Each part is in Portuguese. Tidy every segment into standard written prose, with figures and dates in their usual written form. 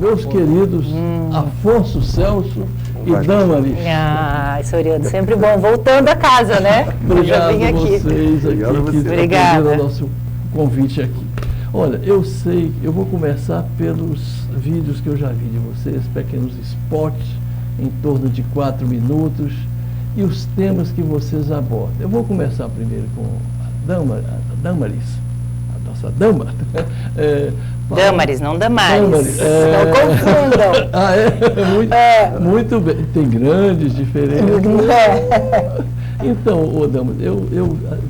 meus queridos Afonso Celso e Damaris. Soriano, sempre bom. Voltando a casa, né? Obrigado eu já vim aqui. Vocês aqui que Obrigada. o nosso convite aqui. Olha, eu vou começar pelos vídeos que eu já vi de vocês, pequenos spots em torno de 4 minutos e os temas que vocês abordam. Eu vou começar primeiro com a Damaris, a nossa dama. Damaris, não Damares. Damaris, não confundam. Muito bem. Tem grandes diferenças. Então, Damaris, eu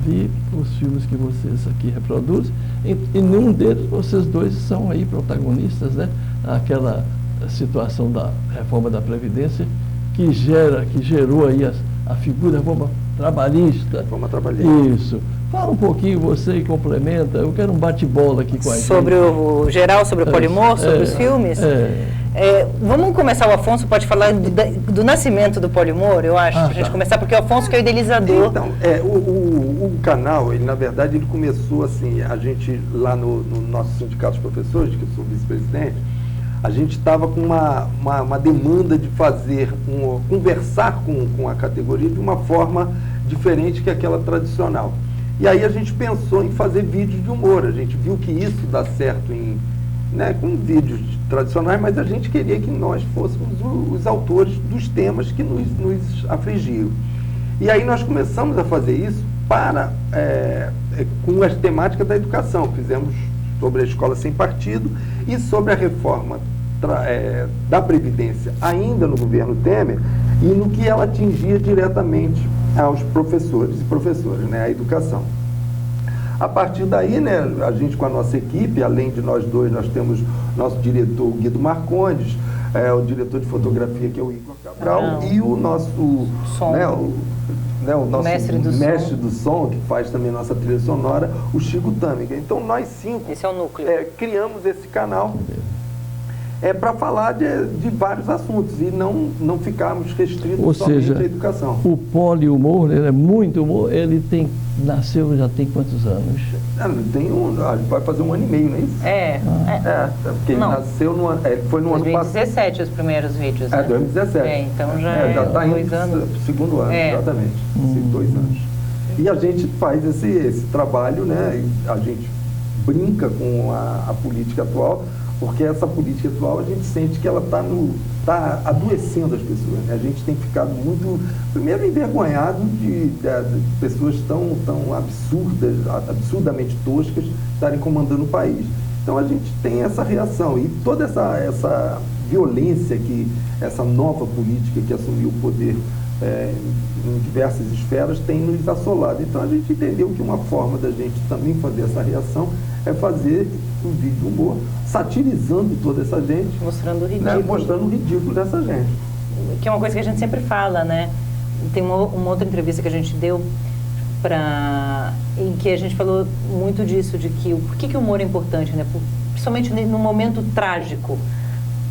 vi os filmes que vocês aqui reproduzem e nenhum deles vocês dois são aí protagonistas, né? Aquela situação da reforma da Previdência que gerou aí a figura da reforma trabalhista. Reforma trabalhista. Isso. Fala um pouquinho, você, e complementa. Eu quero um bate-bola aqui com a gente. Sobre o geral, sobre o Polimor, sobre os filmes? Vamos começar, o Afonso pode falar do nascimento do Polimor, eu acho, para a gente começar, porque o Afonso que é o idealizador. Então, o canal, ele na verdade, ele começou assim, a gente lá no nosso sindicato de professores, que eu sou vice-presidente, a gente estava com uma demanda de conversar com a categoria de uma forma diferente que aquela tradicional. E aí a gente pensou em fazer vídeos de humor. A gente viu que isso dá certo com vídeos tradicionais, mas a gente queria que nós fôssemos os autores dos temas que nos afligiam. E aí nós começamos a fazer isso com as temáticas da educação. Fizemos sobre a escola sem partido e sobre a reforma da Previdência ainda no governo Temer e no que ela atingia diretamente aos professores e professoras, a educação. A partir daí, a gente com a nossa equipe, além de nós dois, nós temos nosso diretor Guido Marcondes, o diretor de fotografia que é o Igor Cabral e o nosso o nosso mestre do som, que faz também nossa trilha sonora, o Chico Tâmega. Então nós 5 esse é o núcleo. Criamos esse canal para falar de vários assuntos e não ficarmos restritos somente à educação. O polihumor, ele é muito humor, ele nasceu já tem quantos anos? A gente vai fazer 1 ano e meio, não é isso? Porque ele nasceu foi no ano passado. 2017 os primeiros vídeos, né? 2017. Então já está indo 2 anos. Segundo ano, exatamente. 2 anos. E a gente faz esse trabalho, a gente brinca com a política atual, porque essa política atual a gente sente que ela está adoecendo as pessoas. A gente tem ficado muito, primeiro, envergonhado de pessoas tão absurdamente toscas estarem comandando o país. Então a gente tem essa reação e toda essa violência que essa nova política que assumiu o poder em diversas esferas tem nos assolado. Então a gente entendeu que uma forma da gente também fazer essa reação é fazer um vídeo de humor, satirizando toda essa gente. Mostrando o ridículo. Mostrando o ridículo dessa gente. Que é uma coisa que a gente sempre fala, né? Tem uma outra entrevista que a gente deu em que a gente falou muito disso, de que por que o humor é importante, né? Principalmente no momento trágico,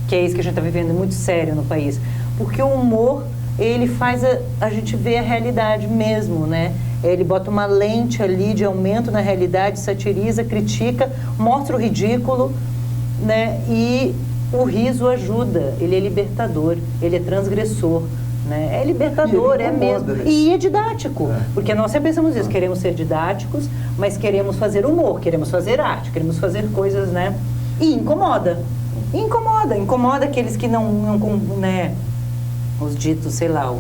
que é isso que a gente está vivendo, muito sério no país. Porque o humor, ele faz a gente ver a realidade mesmo, né? Ele bota uma lente ali de aumento na realidade, satiriza, critica, mostra o ridículo, né? E o riso ajuda, ele é libertador, ele é transgressor, né? É libertador, é mesmo. Né? E é didático, porque nós sempre pensamos isso, queremos ser didáticos, mas queremos fazer humor, queremos fazer arte, queremos fazer coisas, né? E incomoda. Incomoda aqueles que não né? Os ditos, sei lá,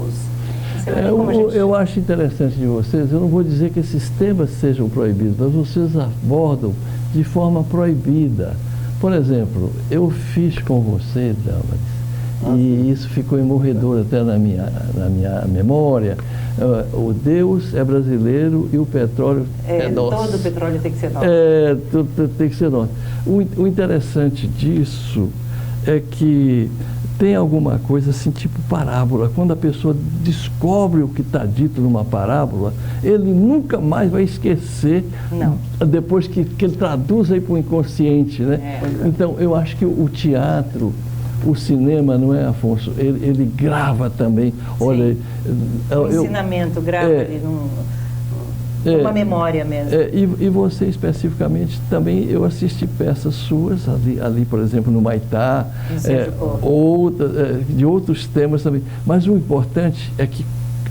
eu acho interessante de vocês, eu não vou dizer que esses temas sejam proibidos, mas vocês abordam de forma proibida. Por exemplo, eu fiz com você, Damaris, e isso ficou emorredor até na minha memória, o Deus é brasileiro e o petróleo é nosso. Todo o petróleo tem que ser nosso. Tem que ser nosso. O interessante disso é que tem alguma coisa assim, tipo parábola. Quando a pessoa descobre o que está dito numa parábola, ele nunca mais vai esquecer. Não. Depois que ele traduz aí para o inconsciente, né? Então, eu acho que o teatro, o cinema, não é, Afonso? Ele grava também. Sim. Olha, o ensinamento grava ali uma memória mesmo. E você especificamente também, eu assisti peças suas ali por exemplo, no Maitá, de outros temas também. Mas o importante é que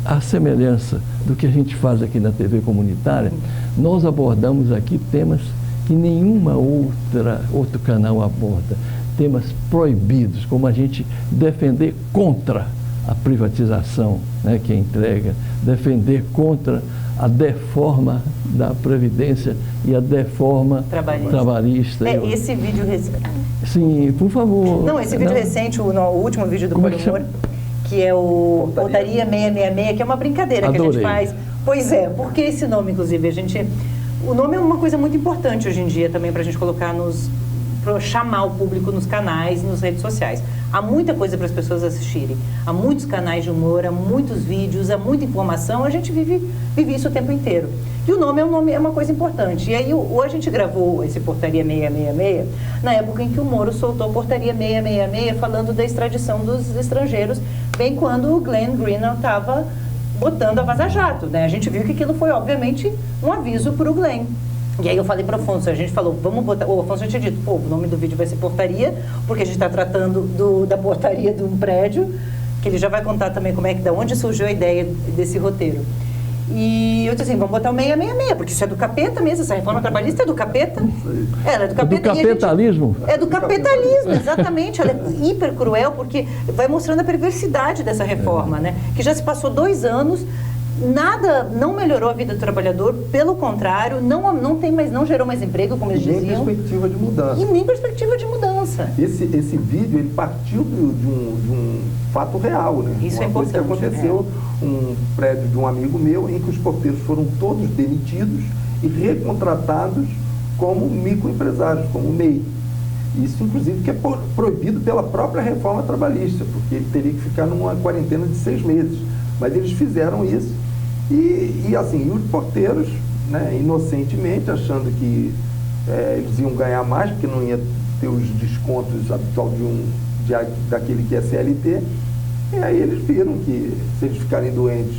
a semelhança do que a gente faz aqui na TV comunitária, nós abordamos aqui temas que nenhuma outro canal aborda. Temas proibidos, como a gente defender contra a privatização, né, que é entrega, defender contra a deforma da Previdência e a deforma trabalhista. Esse vídeo recente. Sim, por favor. Não, esse vídeo recente, o último vídeo do Humor, que é o Portaria 666, que é uma brincadeira que a gente faz. Pois é, porque esse nome, inclusive, o nome é uma coisa muito importante hoje em dia também para a gente colocar para chamar o público nos canais, nas redes sociais. Há muita coisa para as pessoas assistirem. Há muitos canais de humor, há muitos vídeos, há muita informação. A gente vive isso o tempo inteiro. E o nome é uma coisa importante. E aí, hoje a gente gravou esse Portaria 666 na época em que o Moro soltou Portaria 666 falando da extradição dos estrangeiros, bem quando o Glenn Greenwald estava botando a Vaza Jato, né? A gente viu que aquilo foi, obviamente, um aviso para o Glenn. E aí eu falei para o Afonso, a gente falou, vamos botar... O Afonso já tinha dito, o nome do vídeo vai ser Portaria, porque a gente está tratando da portaria de um prédio, que ele já vai contar também da onde surgiu a ideia desse roteiro. E eu disse assim, vamos botar o 666, porque isso é do capeta mesmo, essa reforma trabalhista é do capeta. Ela é do capeta. É do capitalismo? É do capitalismo, exatamente. Ela é hiper cruel, porque vai mostrando a perversidade dessa reforma, né? Que já se passou 2 anos, nada, não melhorou a vida do trabalhador, pelo contrário, não gerou mais emprego, como eles diziam. Nem perspectiva de mudança. E nem perspectiva de mudança. Esse vídeo, ele partiu de um fato real, né? Isso é importante. Uma coisa que aconteceu, um prédio de um amigo meu, em que os porteiros foram todos demitidos e recontratados como microempresários, como MEI. Isso, inclusive, que é proibido pela própria reforma trabalhista, porque ele teria que ficar numa quarentena de 6 meses. Mas eles fizeram isso e assim, os porteiros, né, inocentemente, achando que eles iam ganhar mais, porque não ia ter os descontos habitual daquele que é CLT, e aí eles viram que se eles ficarem doentes,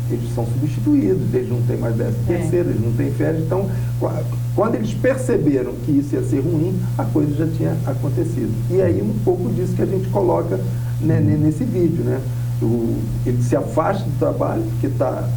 eles são substituídos, eles não têm mais 13º, eles não têm férias. Então, quando eles perceberam que isso ia ser ruim, a coisa já tinha acontecido. E aí um pouco disso que a gente coloca, né, nesse vídeo, né? Ele se afasta do trabalho porque está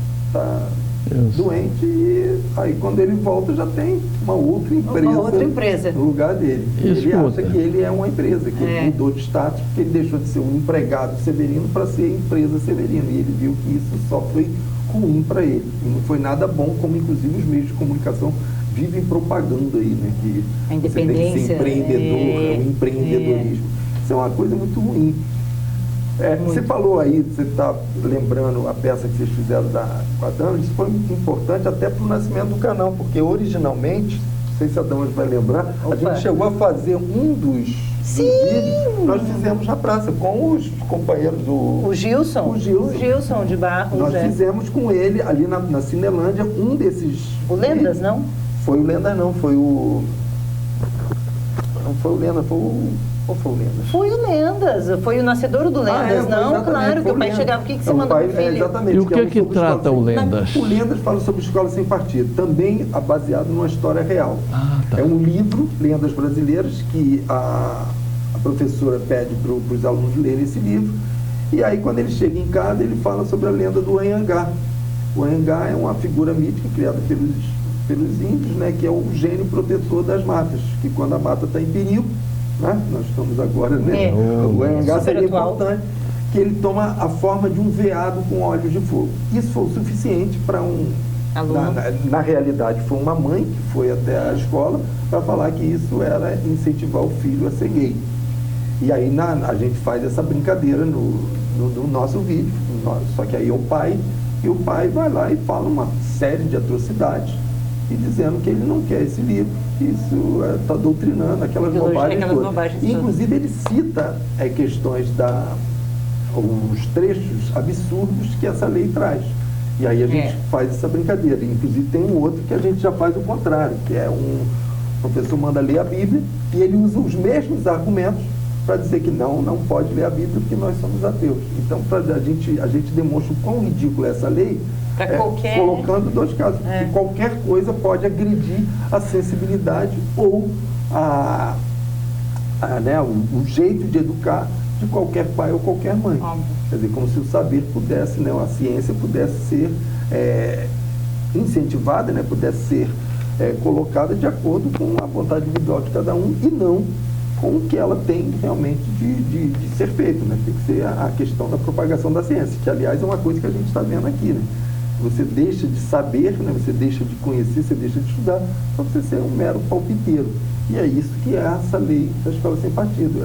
doente, e aí quando ele volta já tem uma outra empresa no lugar dele. Ele acha que ele é uma empresa, que ele mudou de status, porque ele deixou de ser um empregado Severino para ser empresa Severino, e ele viu que isso só foi ruim para ele, e não foi nada bom, como inclusive os meios de comunicação vivem propagando aí, né, que a independência, você tem que ser empreendedor, o empreendedorismo. Isso é uma coisa muito ruim. Você falou aí, você está lembrando a peça que vocês fizeram com a Dama, isso foi muito importante até para o nascimento do canal, porque originalmente, não sei se a Dama vai lembrar, a gente chegou a fazer um dos vídeos, nós fizemos na praça com os companheiros do... O Gilson de Barros. Nós fizemos com ele, ali na Cinelândia, um desses... O Lendas, não? Foi o Lendas, não, foi o... Não foi o Lendas, foi o... Ou foi o Lendas? Foi o Lendas, foi o nascedouro do Lendas, não? Claro, que o pai chegava, o que você mandou pro filho? Exatamente. E o que trata o Lendas? O Lendas fala sobre escola sem partido, também baseado numa história real. Tá. É um livro, Lendas Brasileiras, que a professora pede para os alunos lerem esse livro, e aí quando ele chega em casa, ele fala sobre a lenda do Anhangá. O Anhangá é uma figura mítica criada pelos índios, né, que é o gênio protetor das matas, que quando a mata está em perigo, né? Nós estamos agora, né? O Anhangá seria importante, que ele toma a forma de um veado com olhos de fogo. Isso foi o suficiente para na realidade, foi uma mãe que foi até a escola para falar que isso era incentivar o filho a ser gay. E aí a gente faz essa brincadeira no nosso vídeo, só que aí é o pai, e o pai vai lá e fala uma série de atrocidades, e dizendo que ele não quer esse livro, que isso está doutrinando aquelas bobagens. Inclusive ele cita questões os trechos absurdos que essa lei traz. E aí a gente faz essa brincadeira. Inclusive tem um outro que a gente já faz o contrário, que é o professor manda ler a Bíblia e ele usa os mesmos argumentos para dizer que não pode ler a Bíblia porque nós somos ateus. Então a gente demonstra o quão ridícula é essa lei, colocando dois casos, porque qualquer coisa pode agredir a sensibilidade ou né, o jeito de educar de qualquer pai ou qualquer mãe. Quer dizer, como se o saber pudesse, né, a ciência pudesse ser incentivada, né, pudesse ser colocada de acordo com a vontade individual de cada um e não com o que ela tem realmente de ser feito, né? Tem que ser a questão da propagação da ciência, que aliás é uma coisa que a gente está vendo aqui, né? Você deixa de saber, né? Você deixa de conhecer, você deixa de estudar, para você ser um mero palpiteiro. E é isso que é essa lei da escola sem partido.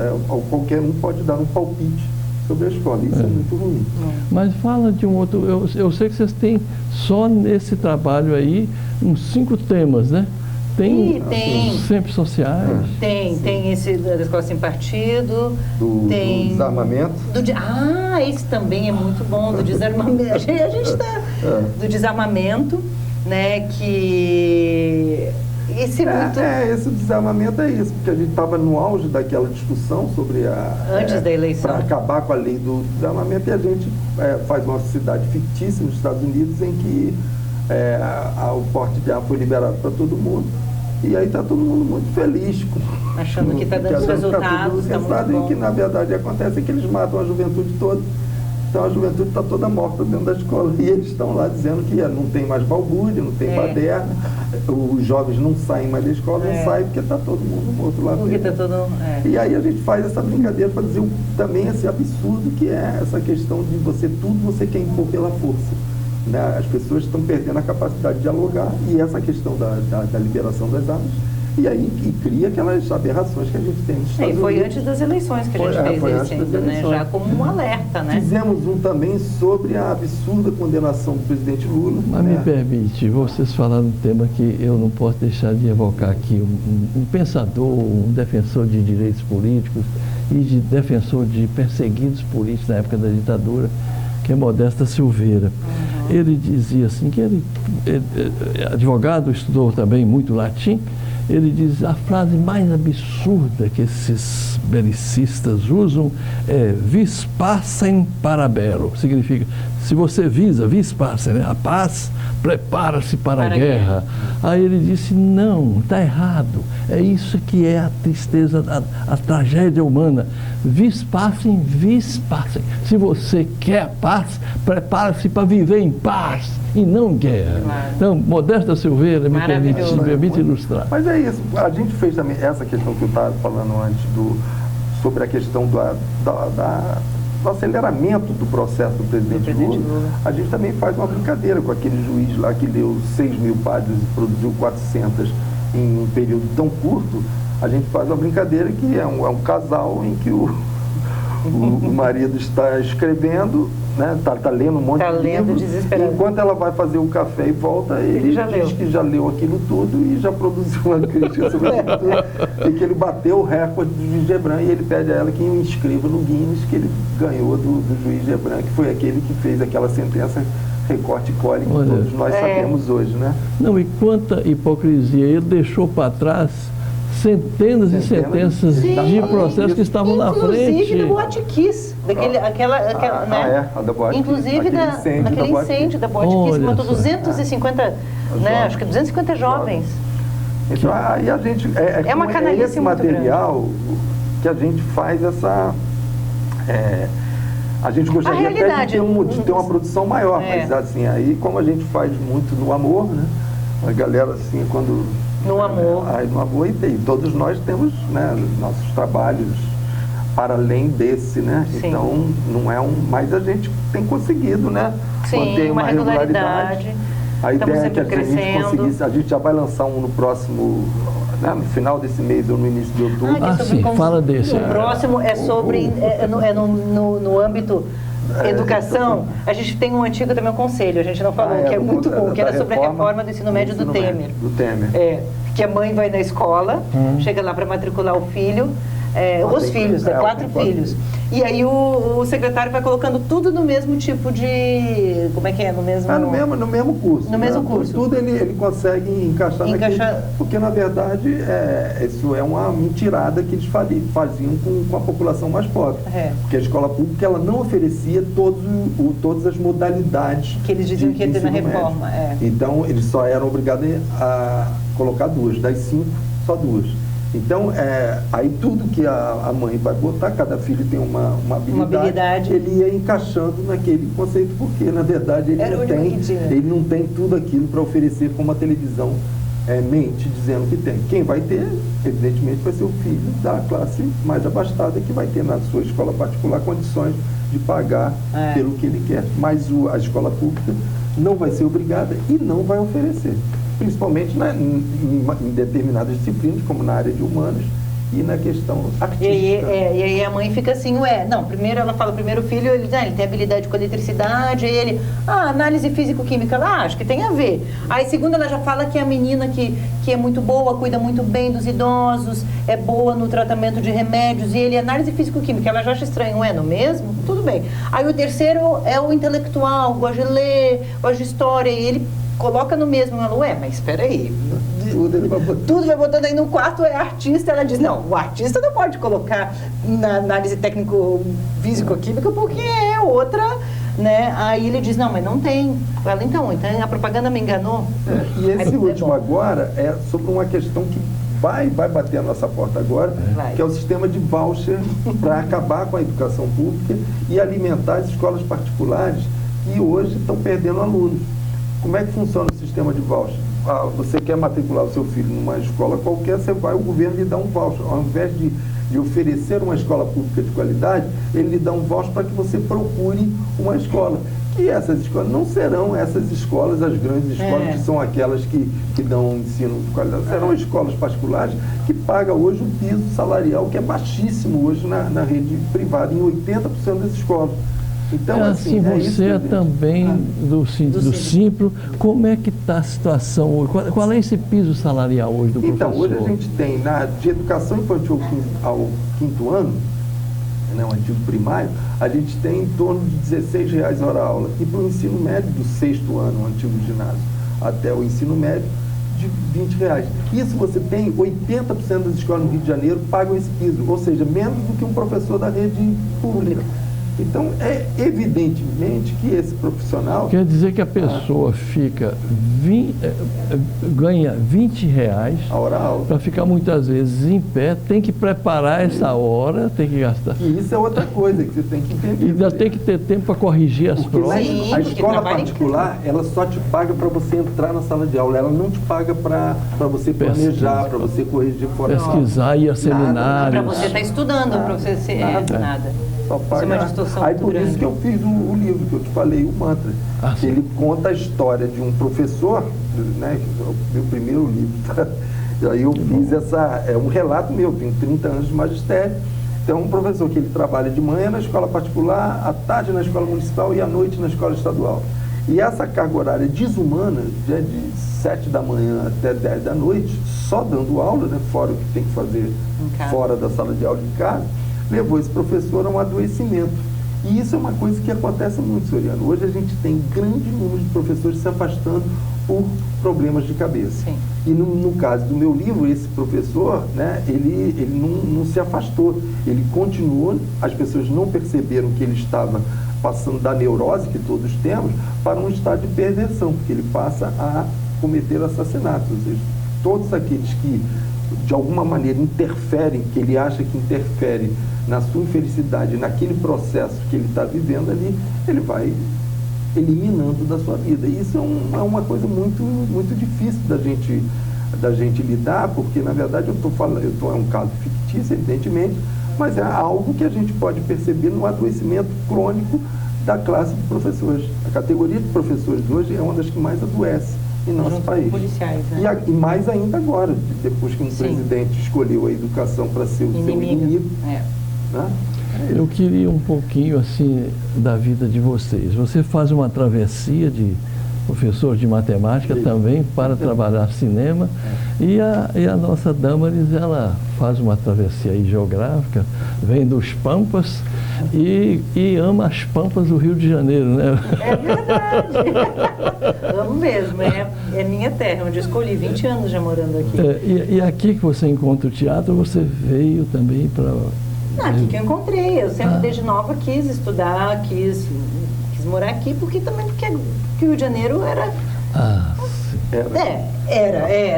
Qualquer um pode dar um palpite sobre a escola, isso é muito ruim. Mas fala de um outro, eu sei que vocês têm só nesse trabalho aí uns 5 temas, né? Tem sempre sociais. Tem esse da escola sem partido. Do desarmamento. Esse também é muito bom, do desarmamento. A gente está do desarmamento, né? Que esse esse desarmamento é isso, porque a gente estava no auge daquela discussão sobre antes da eleição, para acabar com a lei do desarmamento, e a gente faz uma sociedade fictícia nos Estados Unidos em que o porte de arma foi liberado para todo mundo. E aí está todo mundo muito feliz. Achando que está dando os resultados. E que, na verdade, acontece é que eles matam a juventude toda. Então, a juventude está toda morta dentro da escola. E eles estão lá dizendo que não tem mais balbúrdia, não tem baderna. Os jovens não saem mais da escola, não saem porque está todo mundo morto lá dentro. E aí a gente faz essa brincadeira para dizer também esse absurdo que é essa questão de você quer impor pela força. Né? As pessoas estão perdendo a capacidade de dialogar, e essa questão da liberação das armas, e aí cria aquelas aberrações que a gente tem nos Estados Unidos. E foi antes das eleições que a gente fez isso ainda, né? Já como um alerta, né? Fizemos um também sobre a absurda condenação do presidente Lula. Mas me permite, vocês falaram um tema que eu não posso deixar de evocar aqui, um pensador, um defensor de direitos políticos e defensor de perseguidos políticos na época da ditadura, que é Modesto Silveira. Ele dizia assim, que ele advogado, estudou também muito latim. Ele diz, a frase mais absurda que esses belicistas usam é vis pacem para bello. Significa, se você visa, vis pacem, né? A paz, prepara-se para a guerra. Aí ele disse, não, está errado. É isso que é a tristeza, a tragédia humana. Vis pacem, vis pacem. Se você quer a paz, prepara-se para viver em paz e não guerra. Claro. Então, Modesto Silveira, me permite ilustrar. Mas é isso, a gente fez também essa questão que eu estava falando antes, sobre a questão do aceleramento do processo do presidente Lula. A gente também faz uma brincadeira com aquele juiz lá que leu 6.000 páginas e produziu 400 em um período tão curto. A gente faz uma brincadeira que é um casal em que o marido está escrevendo, né, tá lendo um monte de livro, enquanto ela vai fazer o café e volta, ele diz que já leu aquilo tudo e já produziu uma crítica sobre aquilo tudo, e que ele bateu o recorde do juiz Gebran, e ele pede a ela que o inscreva no Guinness, que ele ganhou do juiz Gebran, que foi aquele que fez aquela sentença recorte e cole que todos nós sabemos hoje, né? Não, e quanta hipocrisia, ele deixou para trás centenas e centenas de processos que estavam na frente. Inclusive do Boate Kiss, né? Inclusive daquele incêndio da Boate Kiss, que matou 250, né? Acho que 250 jovens. Então, aí a gente é uma canalice esse material que a gente faz essa. A gente gostaria até de ter uma produção maior, mas assim, aí como a gente faz muito no amor, né? A galera assim, quando no amor. No amor, e todos nós temos, né, nossos trabalhos para além desse, né? Sim. Então, não é mas a gente tem conseguido, né? Manter uma regularidade. A ideia é que a gente conseguisse, a gente já vai lançar um no próximo, né, no final desse mês ou no início de outubro. Fala desse. O próximo é sobre, no âmbito educação. A gente tem um antigo também, um conselho, a gente não falou, que é muito bom, que era sobre a reforma do ensino médio do Temer. Do Temer. Que a mãe vai na escola, chega lá para matricular o filho, os filhos, 4 filhos. E aí o secretário vai colocando tudo no mesmo tipo de... Como é que é? No mesmo curso. No mesmo curso. Tudo ele consegue encaixar naquele... Porque, na verdade, isso é uma mentirada que eles faziam com a população mais pobre. Porque a escola pública ela não oferecia todas as modalidades que eles diziam que ia ter na reforma. Então, eles só eram obrigados a colocar 2. Das 5, só 2. Então, aí tudo que a mãe vai botar, cada filho tem uma habilidade, ele ia encaixando naquele conceito, porque, na verdade, ele não tem tudo aquilo para oferecer como a televisão mente, dizendo que tem. Quem vai ter, evidentemente, vai ser o filho da classe mais abastada, que vai ter na sua escola particular condições de pagar pelo que ele quer. Mas a escola pública não vai ser obrigada e não vai oferecer. Principalmente em determinadas disciplinas, como na área de humanas e na questão artística. E aí a mãe fica assim, primeiro ela fala, o primeiro filho, ele tem habilidade com eletricidade, aí ele, análise físico-química, acho que tem a ver. Aí segundo ela já fala que a menina que é muito boa, cuida muito bem dos idosos, é boa no tratamento de remédios, e ele, análise físico-química, ela já acha estranho, não mesmo? Tudo bem. Aí o terceiro é o intelectual, gosta de ler, gosta de história, e ele coloca no mesmo, ela, mas espera aí, tudo vai botando aí. No quarto é artista, ela diz, não, o artista não pode colocar na análise técnico-físico-química porque é outra, né? Aí ele diz, não, mas não tem. Ela, então a propaganda me enganou. E esse último agora é sobre uma questão que vai bater a nossa porta agora, que é o sistema de voucher para acabar com a educação pública e alimentar as escolas particulares que hoje estão perdendo alunos. Como é que funciona o sistema de voucher? Você quer matricular o seu filho numa escola qualquer, o governo lhe dá um voucher. Ao invés de oferecer uma escola pública de qualidade, ele lhe dá um voucher para que você procure uma escola. E essas escolas não serão essas escolas, as grandes escolas, que são aquelas que dão ensino de qualidade. Serão escolas particulares que pagam hoje um piso salarial que é baixíssimo hoje na rede privada, em 80% das escolas. Então, você também do Simpro, como é que está a situação hoje? Qual é esse piso salarial hoje do professor? Então, hoje a gente tem, de educação infantil ao 5º ano, o antigo primário, a gente tem em torno de R$16 hora aula. E para o ensino médio do 6º ano, o antigo ginásio, até o ensino médio, de R$20. Isso você tem, 80% das escolas no Rio de Janeiro pagam esse piso, ou seja, menos do que um professor da rede pública. Então, evidentemente que esse profissional... Quer dizer que a pessoa ganha R$20 a hora aula para ficar muitas vezes em pé, tem que preparar essa hora, tem que gastar. E isso é outra coisa que você tem que entender. E ainda tem que ter tempo para corrigir as provas. A escola particular, ela só te paga para você entrar na sala de aula, ela não te paga para você planejar, para você corrigir fora. Pesquisar, ir a seminários. Para você estar estudando, para você ser nada. Aí por isso que eu fiz o livro que eu te falei, o Mantra. Ele conta a história de um professor, o meu primeiro livro. Aí eu fiz um relato meu, tenho 30 anos de magistério. Então, um professor que ele trabalha de manhã na escola particular, à tarde na escola municipal e à noite na escola estadual. E essa carga horária desumana, de 7 da manhã até 10 da noite, só dando aula, fora o que tem que fazer fora da sala de aula em casa, levou esse professor a um adoecimento. E isso é uma coisa que acontece muito, Soriano. Hoje a gente tem grande número de professores se afastando por problemas de cabeça. Sim. E no caso do meu livro, esse professor, ele não se afastou. Ele continuou, as pessoas não perceberam que ele estava passando da neurose que todos temos para um estado de perversão, porque ele passa a cometer assassinatos. Ou seja, todos aqueles que de alguma maneira interferem, que ele acha que interfere na sua infelicidade, naquele processo que ele está vivendo ali, ele vai eliminando da sua vida. E isso é uma coisa muito, muito difícil da gente lidar, porque na verdade é um caso fictício, evidentemente, mas é algo que a gente pode perceber no adoecimento crônico da classe de professores. A categoria de professores de hoje é uma das que mais adoece em nosso país. Policiais, e mais ainda agora, depois que um presidente escolheu a educação para ser o seu inimigo. Eu queria um pouquinho assim da vida de vocês. Você faz uma travessia de professor de matemática também para trabalhar cinema. E a nossa Damaris, ela faz uma travessia aí geográfica, vem dos Pampas e ama as Pampas do Rio de Janeiro, né? É verdade. Amo mesmo, é minha terra, onde eu escolhi 20 anos já morando aqui. E aqui que você encontra o teatro, você veio também para... Aqui que eu encontrei, eu sempre desde nova quis estudar, quis morar aqui, porque o Rio de Janeiro era...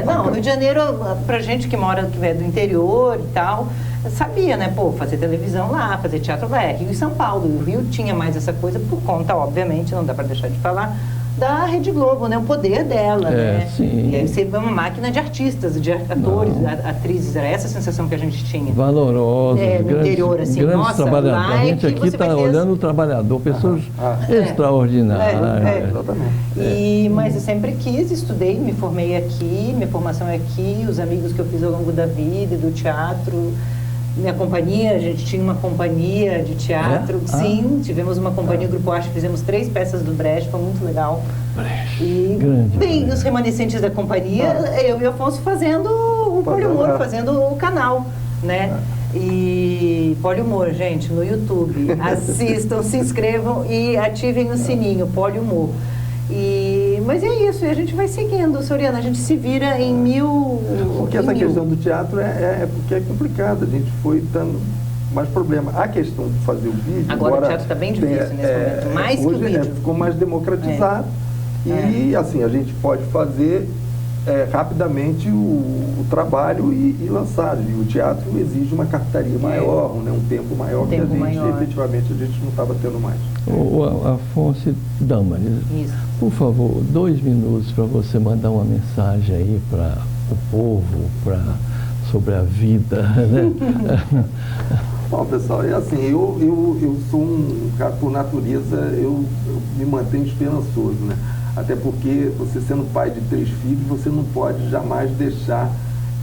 Não, Rio de Janeiro, pra gente que é do interior e tal, sabia, né, fazer televisão lá, fazer teatro lá, Rio e São Paulo. E o Rio tinha mais essa coisa por conta, obviamente, não dá para deixar de falar, da Rede Globo, né, o poder dela, né? Sim. E aí você é uma máquina de artistas, de atores, atrizes, era essa a sensação que a gente tinha. Valorosos, no interior, assim, grandes nossa, trabalhadores. A gente aqui está olhando o trabalhador, pessoas extraordinárias. Exatamente. Mas eu sempre quis, estudei, me formei aqui, minha formação é aqui, os amigos que eu fiz ao longo da vida, do teatro, minha companhia, a gente tinha uma companhia de teatro, sim, tivemos uma companhia, Grupo Arte, fizemos 3 peças do Brecht, foi muito legal. E bem, os remanescentes da companhia, eu e o Afonso fazendo o Poliumor, fazendo o canal, né? E Poliumor, gente, no YouTube, assistam, se inscrevam e ativem o sininho, Poliumor. Mas é isso, e a gente vai seguindo, Soriana, a gente se vira em mil... Porque essa questão do teatro porque é complicada, a gente foi dando mais problema. A questão de fazer o vídeo... Agora o teatro está bem difícil nesse momento, mais que o vídeo. Ficou mais democratizado e assim, a gente pode fazer rapidamente o trabalho e lançar. E o teatro exige uma captaria maior, né, um tempo maior que a gente, efetivamente, a gente não estava tendo mais. O Afonso Damaris, por favor, 2 minutos para você mandar uma mensagem aí para o povo, sobre a vida, né? Bom, pessoal, é assim, eu sou um cara, por natureza, eu me mantenho esperançoso, né? Até porque você sendo pai de 3 filhos, você não pode jamais deixar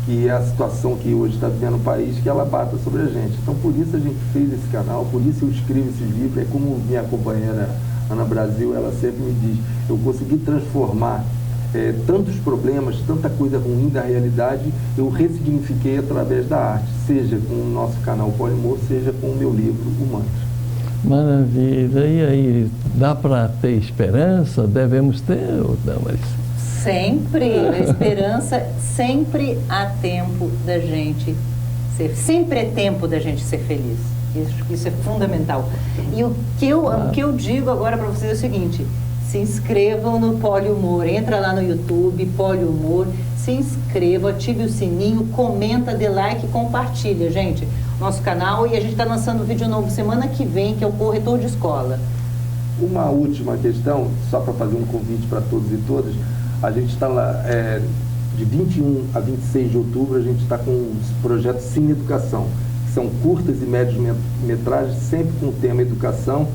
que a situação que hoje está vivendo no país, que ela bata sobre a gente. Então, por isso a gente fez esse canal, por isso eu escrevo esses livros. É como minha companheira Ana Brasil, ela sempre me diz, eu consegui transformar tantos problemas, tanta coisa ruim da realidade, eu ressignifiquei através da arte, seja com o nosso canal Poliumor, seja com o meu livro Humanos. Maravilha. E aí, dá para ter esperança? Devemos ter, Damaris? Sempre. A esperança, sempre há tempo da gente sempre é tempo da gente ser feliz. Isso é fundamental. E o que eu digo agora para vocês é o seguinte: se inscrevam no Poliumor, entra lá no YouTube, Poliumor, se inscreva, ative o sininho, comenta, dê like, compartilha, gente, nosso canal. E a gente está lançando um vídeo novo semana que vem, que é o Corretor de Escola. Uma última questão, só para fazer um convite para todos e todas, a gente está lá, de 21 a 26 de outubro, a gente está com os projetos Cine Educação, que são curtas e médias metragens, sempre com o tema educação,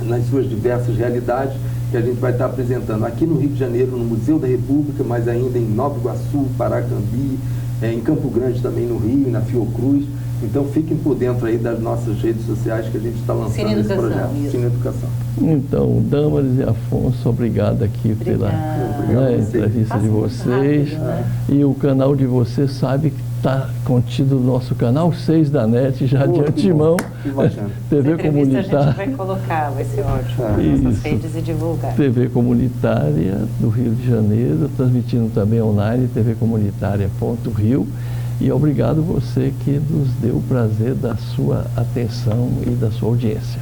nas suas diversas realidades, que a gente vai estar apresentando aqui no Rio de Janeiro, no Museu da República, mas ainda em Nova Iguaçu, Paracambi, em Campo Grande também no Rio, na Fiocruz. Então fiquem por dentro aí das nossas redes sociais que a gente está lançando esse projeto. Cine Educação. Então, Damaris e Afonso, obrigado aqui pela entrevista de vocês. Rápido, né? E o canal de vocês sabe que está contido no nosso canal 6 da NET, já de antemão. TV Comunitária. A gente vai colocar, vai ser ótimo, nas nossas redes e divulgar. TV Comunitária do Rio de Janeiro, transmitindo também online, tvcomunitaria.rio. E obrigado você que nos deu o prazer da sua atenção e da sua audiência.